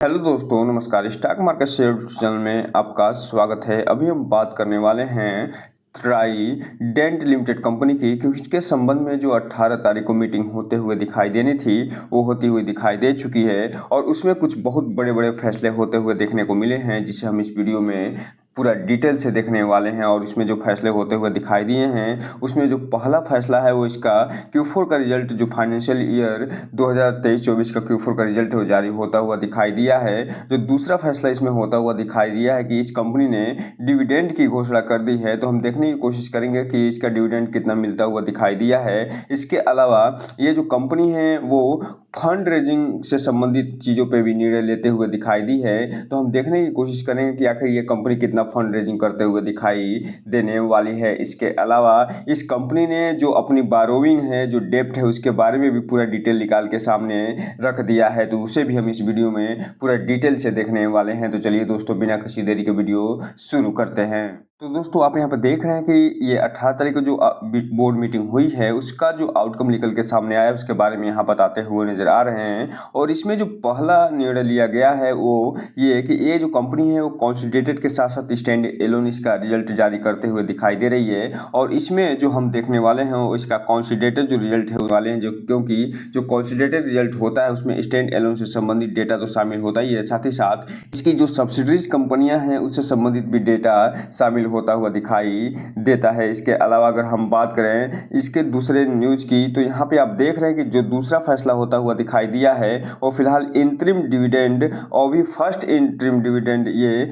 Hello दोस्तों, नमस्कार। Stock market share channel में आपका स्वागत है। अभी हम बात करने वाले हैं ट्राइडेंट लिमिटेड कंपनी की, क्योंकि इसके संबंध में जो 18 तारीख को मीटिंग होते हुए दिखाई देनी थी वो होती हुई दिखाई दे चुकी है और उसमें कुछ बहुत बड़े बड़े फैसले होते हुए देखने को मिले हैं, जिसे हम इस वीडियो में पूरा डिटेल से देखने वाले हैं। और इसमें जो फैसले होते हुए दिखाई दिए हैं उसमें जो पहला फैसला है वो इसका Q4 का रिजल्ट, जो फाइनेंशियल ईयर 2023-24 का Q4 का रिजल्ट है जारी होता हुआ दिखाई दिया है। जो दूसरा फैसला इसमें होता हुआ दिखाई दिया है कि इस कंपनी ने डिविडेंड की घोषणा कर दी है, तो हम देखने की कोशिश करेंगे कि इसका डिविडेंड कितना मिलता हुआ दिखाई दिया है। इसके अलावा ये जो कंपनी है वो फंड रेजिंग से संबंधित चीज़ों पे भी निर्णय लेते हुए दिखाई दी है, तो हम देखने की कोशिश करेंगे कि आखिर ये कंपनी कितना फंड रेजिंग करते हुए दिखाई देने वाली है। इसके अलावा इस कंपनी ने जो अपनी बारोविंग है, जो डेप्ट है, उसके बारे में भी पूरा डिटेल निकाल के सामने रख दिया है, तो उसे भी हम इस वीडियो में पूरा डिटेल से देखने वाले हैं। तो चलिए दोस्तों, बिना किसी देरी के वीडियो शुरू करते हैं। तो दोस्तों, आप यहाँ पर देख रहे हैं कि ये 18 तारीख को जो बोर्ड मीटिंग हुई है उसका जो आउटकम निकल के सामने आया उसके बारे में यहाँ बताते हुए नजर आ रहे हैं। और इसमें जो पहला निर्णय लिया गया है वो ये कि ये जो कंपनी है वो कॉन्सोलिडेटेड के साथ साथ स्टैंड एलोन इसका रिजल्ट जारी करते हुए दिखाई दे रही है। और इसमें जो हम देखने वाले हैं वो इसका कॉन्सोलिडेटेड जो रिजल्ट है वाले हैं, जो क्योंकि जो कॉन्सोलिडेटेड रिजल्ट होता है उसमें स्टैंड एलोन से संबंधित डेटा तो शामिल होता ही है, साथ ही साथ इसकी जो सब्सिडरीज कंपनियां हैं उससे संबंधित भी डेटा शामिल होता हुआ दिखाई देता है। इसके अलावा अगर हम बात करें इसके दूसरे न्यूज की, तो यहाँ पे आप देख रहे हैं कि जो दूसरा फैसला होता हुआ दिखाई दिया है वो फिलहाल इंटरिम डिविडेंड और भी फर्स्ट इंटरिम डिविडेंड ये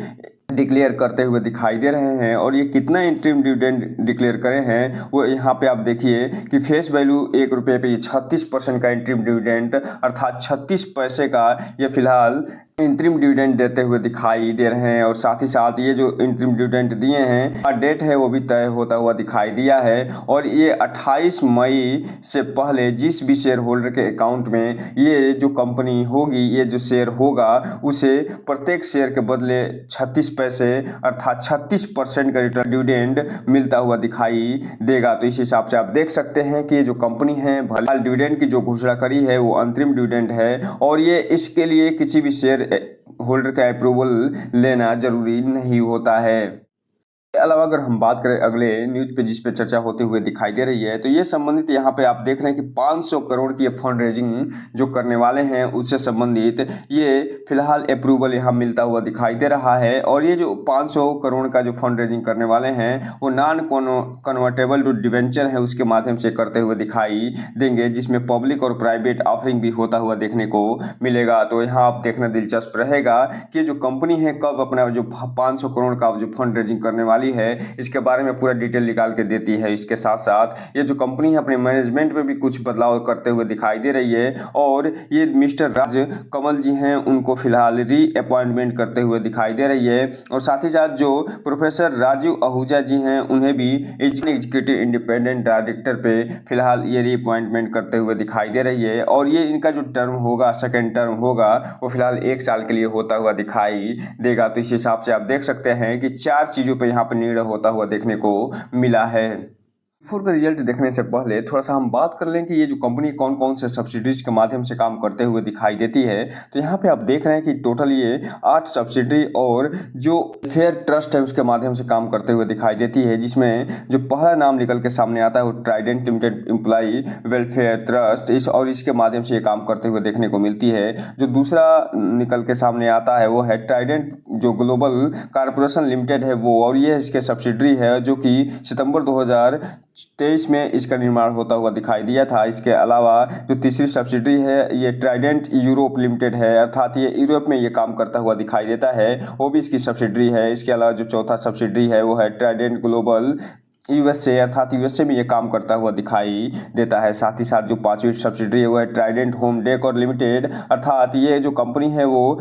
डिक्लेयर करते हुए दिखाई दे रहे हैं। और ये कितना इंटरिम डिविडेंड डिक्लेयर करे हैं वो यहाँ पे आप देखिए कि फेस वैल्यू ₹1 पे ये 36% का इंटरिम डिविडेंड अर्थात 36 पैसे का ये फिलहाल इंटरिम डिविडेंड देते हुए दिखाई दे रहे हैं। और साथ ही साथ ये जो इंटरिम डिविडेंड दिए हैं डेट है वो भी तय होता हुआ दिखाई दिया है। और ये 28 मई से पहले जिस भी शेयर होल्डर के अकाउंट में ये जो कंपनी होगी, ये जो शेयर होगा, उसे प्रत्येक शेयर के बदले 36 पैसे अर्थात 36% का रिटर्न डिविडेंड मिलता हुआ दिखाई देगा। तो इस हिसाब से आप देख सकते हैं कि ये जो कंपनी है भले डिविडेंड की जो घोषणा करी है वो अंतरिम डिविडेंड है और ये इसके लिए किसी भी शेयर होल्डर का अप्रूवल लेना जरूरी नहीं होता है। इसके अलावा अगर हम बात करें अगले न्यूज पे जिस पे चर्चा होते हुए दिखाई दे रही है, तो ये संबंधित यहाँ पे आप देख रहे हैं कि 500 करोड़ की फंड रेजिंग जो करने वाले हैं उससे संबंधित ये फिलहाल अप्रूवल यहाँ मिलता हुआ दिखाई दे रहा है। और ये जो 500 करोड़ का जो फंड रेजिंग करने वाले हैं वो नॉन कन्वर्टेबल जो डिवेंचर है उसके माध्यम से करते हुए दिखाई देंगे, जिसमें पब्लिक और प्राइवेट ऑफरिंग भी होता हुआ देखने को मिलेगा। तो यहाँ आप देखना दिलचस्प रहेगा कि जो कंपनी है कब अपना जो 500 करोड़ का जो फंड रेजिंग करने वाली है इसके बारे में पूरा डिटेल निकाल के देती है। इसके साथ साथ ये जो कंपनी है अपने मैनेजमेंट में भी कुछ बदलाव करते हुए दिखाई दे रही है और ये मिस्टर राज कमल जी हैं उनको फिलहाल री अपॉइंटमेंट करते हुए दिखाई दे रही है। और साथ ही साथ जो प्रोफेसर राजीव आहूजा जी हैं उन्हें भी एग्जीक्यूटिव इंडिपेंडेंट डायरेक्टर पे फिलहाल ये री अपॉइंटमेंट करते हुए दिखाई दे रही है। और ये इनका जो टर्म होगा, सेकेंड टर्म होगा, वो फिलहाल 1 साल के लिए होता हुआ दिखाई देगा। तो इस हिसाब से आप देख सकते हैं कि 4 चीज़ों पर यहाँ पर निर्णय होता हुआ देखने को मिला है। Q4 का रिजल्ट देखने से पहले थोड़ा सा हम बात कर लें कि ये जो कंपनी कौन कौन से सब्सिडीज के माध्यम से काम करते हुए दिखाई देती है। तो यहाँ पे आप देख रहे हैं कि टोटल ये 8 सब्सिडरी और जो फेयर ट्रस्ट है उसके माध्यम से काम करते हुए दिखाई देती है, जिसमें जो पहला नाम निकल के सामने आता है वो Trident limited employee welfare trust इसके माध्यम से ये काम करते हुए देखने को मिलती है। जो दूसरा निकल के सामने आता है वो है ट्राइडेंट जो ग्लोबल कॉर्पोरेशन लिमिटेड है वो, और ये इसके सब्सिडरी है जो कि सितंबर 2023 में इसका निर्माण होता हुआ दिखाई दिया था। इसके अलावा जो तीसरी सब्सिडरी है ये ट्राइडेंट यूरोप लिमिटेड है, अर्थात ये यूरोप में ये काम करता हुआ दिखाई देता है, वो भी इसकी सब्सिडरी है। इसके अलावा जो चौथा सब्सिडरी है वो है ट्राइडेंट ग्लोबल यूएसए, अर्थात यूएसए में ये काम करता हुआ दिखाई देता है। साथ ही साथ जो 5वीं सब्सिडरी है वो है ट्राइडेंट होम डेकोर लिमिटेड, अर्थात ये जो कंपनी है वो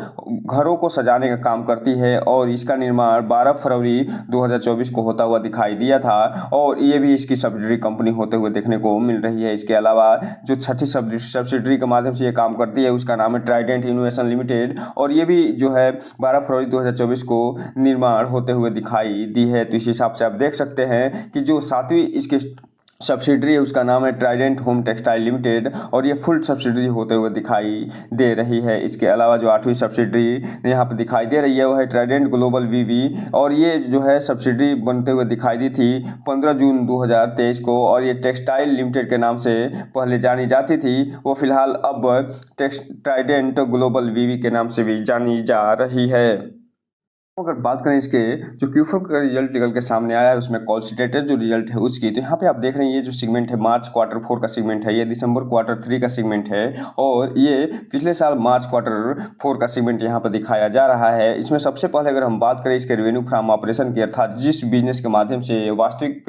घरों को सजाने का काम करती है और इसका निर्माण 12 फरवरी 2024 को होता हुआ दिखाई दिया था और ये भी इसकी सब्सिडरी कंपनी होते हुए देखने को मिल रही है। इसके अलावा जो छठी सब्सिडरी के माध्यम से ये काम करती है उसका नाम है ट्राइडेंट इनोवेशन लिमिटेड और ये भी जो है 12 फरवरी 2024 को निर्माण होते हुए दिखाई दी है। तो इस हिसाब से आप देख सकते हैं कि जो 7वीं इसके सब्सिडरी है उसका नाम है ट्राइडेंट होम टेक्सटाइल लिमिटेड और ये फुल सब्सिडरी होते हुए दिखाई दे रही है। इसके अलावा जो 8वीं सब्सिडरी यहाँ पर दिखाई दे रही है वो है ट्राइडेंट ग्लोबल वीवी और ये जो है सब्सिडरी बनते हुए दिखाई दी थी 15 जून 2023 को और ये टेक्सटाइल लिमिटेड के नाम से पहले जानी जाती थी। वो फिलहाल अब ट्राइडेंट ग्लोबल वीवी के नाम से भी जानी जा रही है। अगर बात करें इसके जो Q4 का रिजल्ट निकल के सामने आया है उसमें कॉन्सोलिडेटेड जो रिजल्ट है उसकी, तो यहाँ पे आप देख रहे हैं ये जो सेगमेंट है मार्च क्वार्टर 4 का सेगमेंट है, ये दिसंबर क्वार्टर 3 का सेगमेंट है और ये पिछले साल मार्च क्वार्टर 4 का सेगमेंट यहाँ पर दिखाया जा रहा है। इसमें सबसे पहले अगर हम बात करें इसके रेवेन्यू फ्रॉम ऑपरेशन की, अर्थात जिस बिजनेस के माध्यम से वास्तविक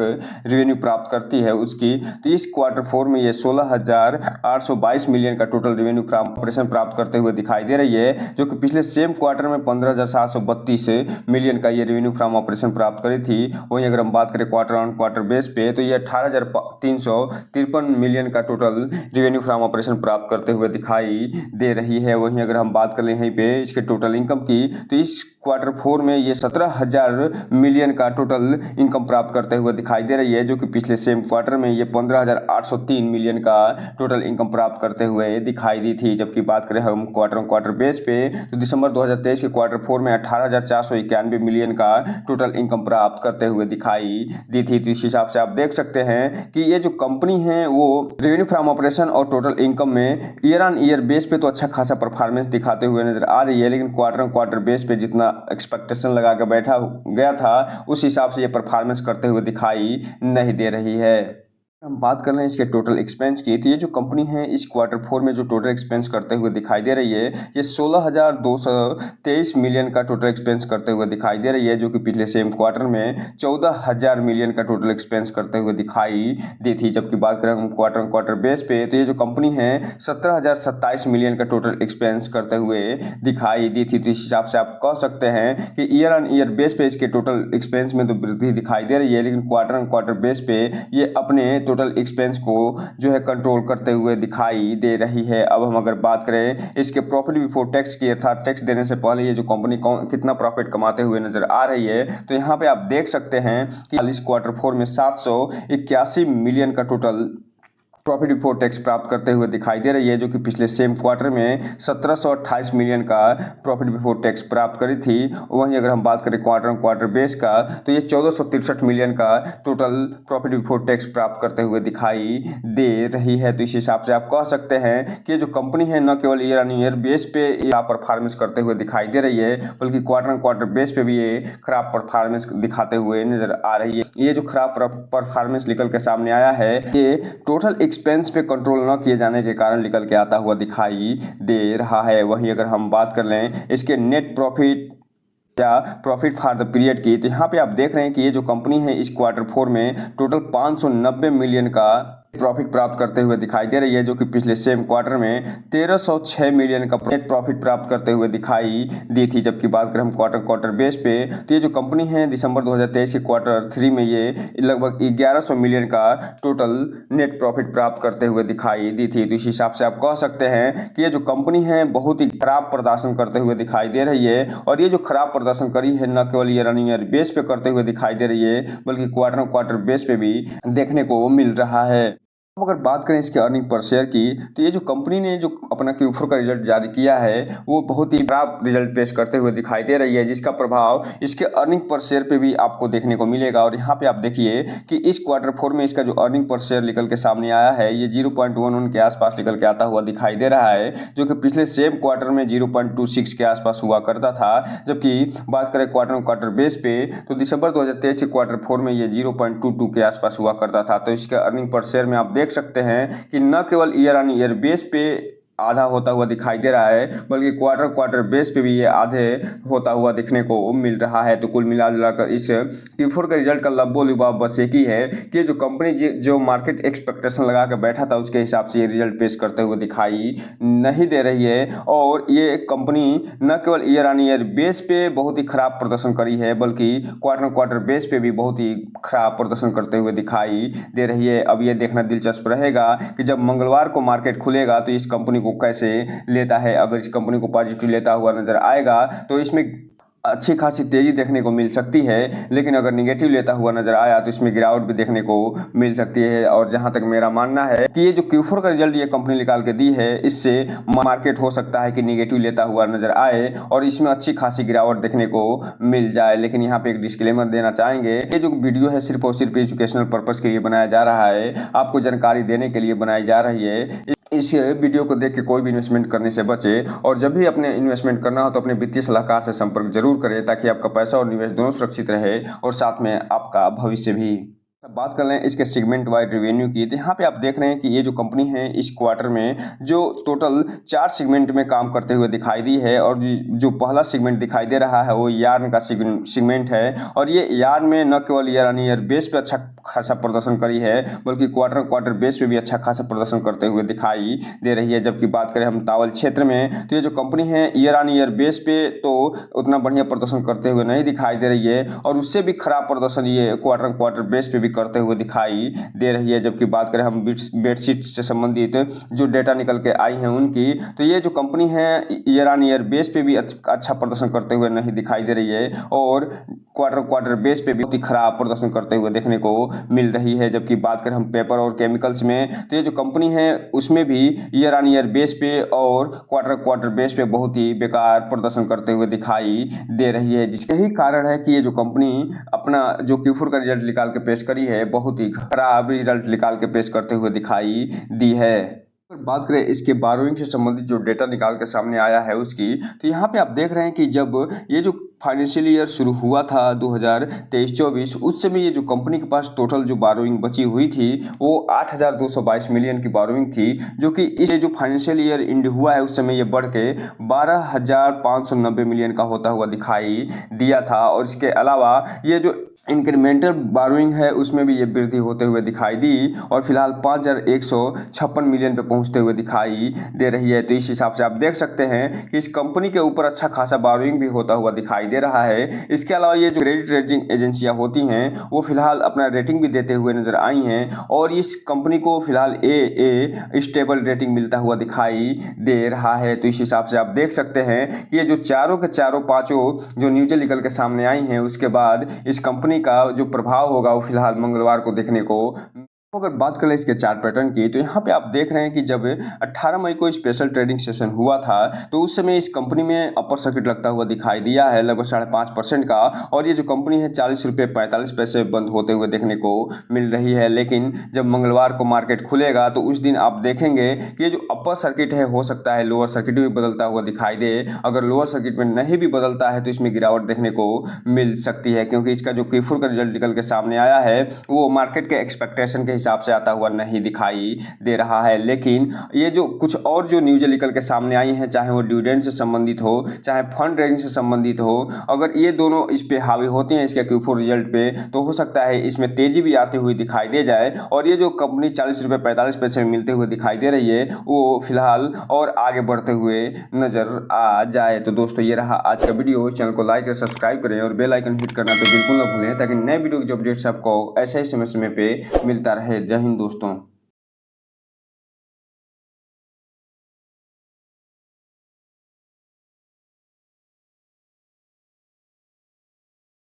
रेवेन्यू प्राप्त करती है उसकी, तो इस क्वार्टर 4 में ये 16,822 मिलियन का टोटल रेवेन्यू फ्रॉम ऑपरेशन प्राप्त करते हुए दिखाई दे रही है, जो कि पिछले सेम क्वार्टर में 15,732 मिलियन का ये रेवेन्यू फ्रॉम ऑपरेशन प्राप्त करी थी। वहीं अगर हम बात करें क्वार्टर ऑन क्वार्टर बेस पे तो ये 18,353 मिलियन का टोटल रेवेन्यू फ्रॉम ऑपरेशन प्राप्त करते हुए दिखाई दे रही है। वहीं अगर हम बात करें यहीं पे इसके टोटल इनकम की, तो इस क्वार्टर 4 में ये 17,000 मिलियन का टोटल इनकम प्राप्त करते हुए दिखाई दे रही है, जो कि पिछले सेम क्वार्टर में ये 15,803 मिलियन का टोटल इनकम प्राप्त करते हुए दिखाई दी थी। जबकि बात करें हम क्वार्टर ऑन क्वार्टर बेस पे तो दिसंबर 2023 के क्वार्टर 4 में 18,491 मिलियन का टोटल इनकम प्राप्त करते हुए दिखाई दी थी। तो इस हिसाब से आप देख सकते हैं कि ये जो कंपनी है वो रेवेन्यू फ्रॉम ऑपरेशन और टोटल इनकम में ईयर ऑन ईयर बेस पे तो अच्छा खासा परफॉर्मेंस दिखाते हुए नजर आ रही है, लेकिन क्वार्टर ऑन क्वार्टर बेस पे जितना एक्सपेक्टेशन लगा के बैठा गया था उस हिसाब से ये परफॉर्मेंस करते हुए दिखाई नहीं दे रही है। हम बात कर रहे हैं इसके टोटल एक्सपेंस की, तो ये जो कंपनी है इस क्वार्टर 4 में जो टोटल एक्सपेंस करते हुए दिखाई दे रही है ये 16,223 मिलियन का टोटल एक्सपेंस करते हुए दिखाई दे रही है, जो कि पिछले सेम क्वार्टर में 14,000 मिलियन का टोटल एक्सपेंस करते हुए दिखाई दी थी। जबकि बात करें हम क्वार्टर बेस पे तो ये जो कंपनी है 17,027 मिलियन का टोटल एक्सपेंस करते हुए दिखाई दी थी। तो इस हिसाब से आप कह सकते हैं कि ईयर ऑन ईयर बेस पे इसके टोटल एक्सपेंस में तो वृद्धि दिखाई दे रही है, लेकिन क्वार्टर बेस पे ये अपने टोटल एक्सपेंस को जो है कंट्रोल करते हुए दिखाई दे रही है। अब हम अगर बात करें इसके प्रॉफिट बिफोर टैक्स की, अर्थात टैक्स देने से पहले ये जो कंपनी कितना प्रॉफिट कमाते हुए नजर आ रही है, तो यहाँ पे आप देख सकते हैं कि इस क्वार्टर 4 में 781 मिलियन का टोटल प्रॉफिट बिफोर टैक्स प्राप्त करते हुए दिखाई दे रही है, जो कि पिछले सेम क्वार्टर में 1728 मिलियन का प्रॉफिट बिफोर टैक्स प्राप्त करी थी। वहीं अगर हम बात करें क्वार्टर बेस का तो ये 1463 मिलियन का टोटल प्रॉफिट बिफोर टैक्स प्राप्त करते हुए दिखाई दे रही है। तो इस हिसाब से आप कह सकते हैं कि जो कंपनी है न केवल ईयर ऑन ईयर बेस पे या परफॉर्मेंस करते हुए दिखाई दे रही है, बल्कि क्वार्टर बेस पे भी ये खराब परफॉर्मेंस दिखाते हुए नजर आ रही है। ये जो खराब परफॉर्मेंस निकल के सामने आया है ये टोटल एक्सपेंस पे कंट्रोल न किए जाने के कारण निकल के आता हुआ दिखाई दे रहा है। वहीं अगर हम बात कर लें इसके नेट प्रॉफिट या प्रॉफिट फॉर द पीरियड की, तो यहाँ पे आप देख रहे हैं कि ये जो कंपनी है इस क्वार्टर 4 में टोटल 590 मिलियन का प्रॉफिट प्राप्त करते हुए दिखाई दे रही है, जो कि पिछले सेम क्वार्टर में 1306 मिलियन का नेट प्रॉफिट प्राप्त करते हुए दिखाई दी थी। जबकि बात करें हम क्वार्टर बेस पे तो ये जो कंपनी है दिसंबर 2023 के क्वार्टर 3 में ये लगभग 1100 मिलियन का टोटल नेट प्रॉफिट प्राप्त करते हुए दिखाई दी थी। तो इस हिसाब से आप कह सकते हैं कि ये जो कंपनी है बहुत ही खराब प्रदर्शन करते हुए दिखाई दे रही है, और ये जो खराब प्रदर्शन करी है न केवल ईयर ऑन ईयर बेस पे करते हुए दिखाई दे रही है, बल्कि क्वार्टर बेस पे भी देखने को मिल रहा है। अब अगर बात करें इसके अर्निंग पर शेयर की, तो ये जो कंपनी ने जो अपना Q4 का रिजल्ट जारी किया है वो बहुत ही खराब रिजल्ट पेश करते हुए दिखाई दे रही है, जिसका प्रभाव इसके अर्निंग पर शेयर पे भी आपको देखने को मिलेगा। और यहाँ पे आप देखिए कि इस क्वार्टर 4 में इसका जो अर्निंग पर शेयर निकल के सामने आया है ये 0.11 के आसपास निकल के आता हुआ दिखाई दे रहा है, जो कि पिछले सेम क्वार्टर में 0.26 के आसपास हुआ करता था। जबकि बात करें क्वार्टर बेस पे तो दिसंबर 2023 के क्वार्टर 4 में ये 0.22 के आसपास हुआ करता था। तो इसके अर्निंग पर शेयर में आप देख सकते हैं कि न केवल ईयर ऑन ईयर बेस पे आधा होता हुआ दिखाई दे रहा है, बल्कि क्वार्टर बेस पे भी ये आधे होता हुआ दिखने को मिल रहा है। तो कुल मिलाकर इस Q4 के रिजल्ट का लब्बो लुबाब बस एक ही है कि जो कंपनी जो मार्केट एक्सपेक्टेशन लगा कर बैठा था उसके हिसाब से ये रिजल्ट पेश करते हुए दिखाई नहीं दे रही है। और ये कंपनी न केवल ईयर ऑन ईयर बेस पे बहुत ही खराब प्रदर्शन करी है, बल्कि क्वार्टर बेस पे भी बहुत ही खराब प्रदर्शन करते हुए दिखाई दे रही है। अब ये देखना दिलचस्प रहेगा कि जब मंगलवार को मार्केट खुलेगा तो इस कंपनी को कैसे लेता है। अगर इस कंपनी को पॉजिटिव लेता हुआ नजर आएगा तो इसमें अच्छी खासी तेजी देखने को मिल सकती है, लेकिन अगर निगेटिव लेता हुआ नजर आया तो इसमें गिरावट भी देखने को मिल सकती है। और जहां तक मेरा मानना है कि ये जो Q4 का रिजल्ट ये कंपनी निकाल के दी है, इससे मार्केट हो सकता है कि निगेटिव लेता हुआ नजर आए और इसमें अच्छी खासी गिरावट देखने को मिल जाए। लेकिन यहाँ पे एक डिस्क्लेमर देना चाहेंगे, ये जो वीडियो है सिर्फ और सिर्फ एजुकेशनल पर्पज के लिए बनाया जा रहा है, आपको जानकारी देने के लिए बनाई जा रही है। इस वीडियो को देख के कोई भी इन्वेस्टमेंट करने से बचे और जब भी अपने इन्वेस्टमेंट करना हो तो अपने वित्तीय सलाहकार से संपर्क जरूर करें, ताकि आपका पैसा और निवेश दोनों सुरक्षित रहे और साथ में आपका भविष्य भी। अब बात कर लें इसके सेगमेंट वाइड रेवेन्यू की, तो यहाँ पे आप देख रहे हैं कि ये जो कंपनी है इस क्वार्टर में जो टोटल 4 सेगमेंट में काम करते हुए दिखाई दी है। और जो पहला सेगमेंट दिखाई दे रहा है वो यार्न का सेगमेंट है। और ये यार्न में न केवल ईयर ऑन ईयर बेस पे अच्छा खासा प्रदर्शन करी है, बल्कि क्वार्टर बेस पे भी अच्छा खासा प्रदर्शन करते हुए दिखाई दे रही है। जबकि बात करें हम तावल क्षेत्र में, तो ये जो कंपनी है ईयर ऑन ईयर बेस पे तो उतना बढ़िया प्रदर्शन करते हुए नहीं दिखाई दे रही है, और उससे भी खराब प्रदर्शन ये क्वार्टर बेस पे भी करते हुए दिखाई दे रही है। जबकि बात करें हम बेडशीट से संबंधित जो डेटा निकल के आई हैं उनकी, तो ये जो कंपनी है ईयर ऑन ईयर बेस पे भी अच्छा प्रदर्शन करते हुए नहीं दिखाई दे रही है, और क्वार्टर बेस पे भी बहुत ही खराब प्रदर्शन करते हुए देखने को मिल रही है। जबकि बात करें हम पेपर और केमिकल्स में, तो ये जो कंपनी है उसमें भी ईयर ऑन ईयर बेस पे और क्वार्टर बेस पे बहुत ही बेकार प्रदर्शन करते हुए दिखाई दे रही है। जिसके ही कारण है कि ये जो कंपनी अपना जो Q4 का रिजल्ट निकाल के पेश करी है, बहुत ही खराब रिजल्ट निकाल के पेश करते हुए दिखाई दी है। अगर बात करें इसके बारोइंग से संबंधित जो डेटा निकाल के सामने आया है उसकी, तो यहाँ पे आप देख रहे हैं कि जब ये जो फाइनेंशियल ईयर शुरू हुआ था 2023-24, उस समय ये जो कंपनी के पास टोटल जो बारोइंग बची हुई थी वो 8,222 मिलियन की बारोइंग थी, जो कि इस जो फाइनेंशियल ईयर एंड हुआ है उस समय ये बढ़ के 12,590 मिलियन का होता हुआ दिखाई दिया था। और इसके अलावा ये जो इंक्रीमेंटल बारोइंग है उसमें भी ये वृद्धि होते हुए दिखाई दी और फिलहाल 5,156 मिलियन पे पहुंचते हुए दिखाई दे रही है। तो इस हिसाब से आप देख सकते हैं कि इस कंपनी के ऊपर अच्छा खासा बारोइंग भी होता हुआ दिखाई दे रहा है। इसके अलावा ये जो क्रेडिट रेटिंग एजेंसियां होती हैं वो फिलहाल अपना रेटिंग भी देते हुए नजर आई हैं, और इस कंपनी को फिलहाल AA स्टेबल रेटिंग मिलता हुआ दिखाई दे रहा है। तो इस हिसाब से आप देख सकते हैं कि ये जो चारों के चारों पांचों जो न्यूज़ें निकल के सामने आई हैं, उसके बाद इस कंपनी का जो प्रभाव होगा वो फिलहाल मंगलवार को देखने को। अगर बात करें इसके चार्ट पैटर्न की, तो यहाँ पे आप देख रहे हैं कि जब 18 मई को स्पेशल ट्रेडिंग सेशन हुआ था तो उस समय इस कंपनी में अपर सर्किट लगता हुआ दिखाई दिया है लगभग 5.5% का, और ये जो कंपनी है 40 रुपये 45 पैसे बंद होते हुए देखने को मिल रही है। लेकिन जब मंगलवार को मार्केट खुलेगा तो उस दिन आप देखेंगे कि ये जो अपर सर्किट है हो सकता है लोअर सर्किट में बदलता हुआ दिखाई दे। अगर लोअर सर्किट में नहीं भी बदलता है तो इसमें गिरावट देखने को मिल सकती है, क्योंकि इसका जो Q4 का रिजल्ट निकल के सामने आया है वो मार्केट के एक्सपेक्टेशन के हिसाब से आता हुआ नहीं दिखाई दे रहा है। लेकिन ये जो कुछ और जो न्यूज़ निकल के सामने आई हैं, चाहे वो डिविडेंड से संबंधित हो चाहे फंड रेजिंग से संबंधित हो, अगर ये दोनों इस पे हावी होती हैं इसके Q4 रिजल्ट पे, तो हो सकता है इसमें तेजी भी आती हुई दिखाई दे जाए, और ये जो कंपनी 40 रुपये 45 पैसे में मिलते हुए दिखाई दे रही है वो फिलहाल और आगे बढ़ते हुए नजर आ जाए। तो दोस्तों ये रहा आज का वीडियो। चैनल को लाइक और सब्सक्राइब करें और बेल आइकन हिट करना तो बिल्कुल न भूलें, ताकि नए वीडियो के जो अपडेट्स आपको ऐसे ही समय पे मिलता रहे। जय हिंद दोस्तों।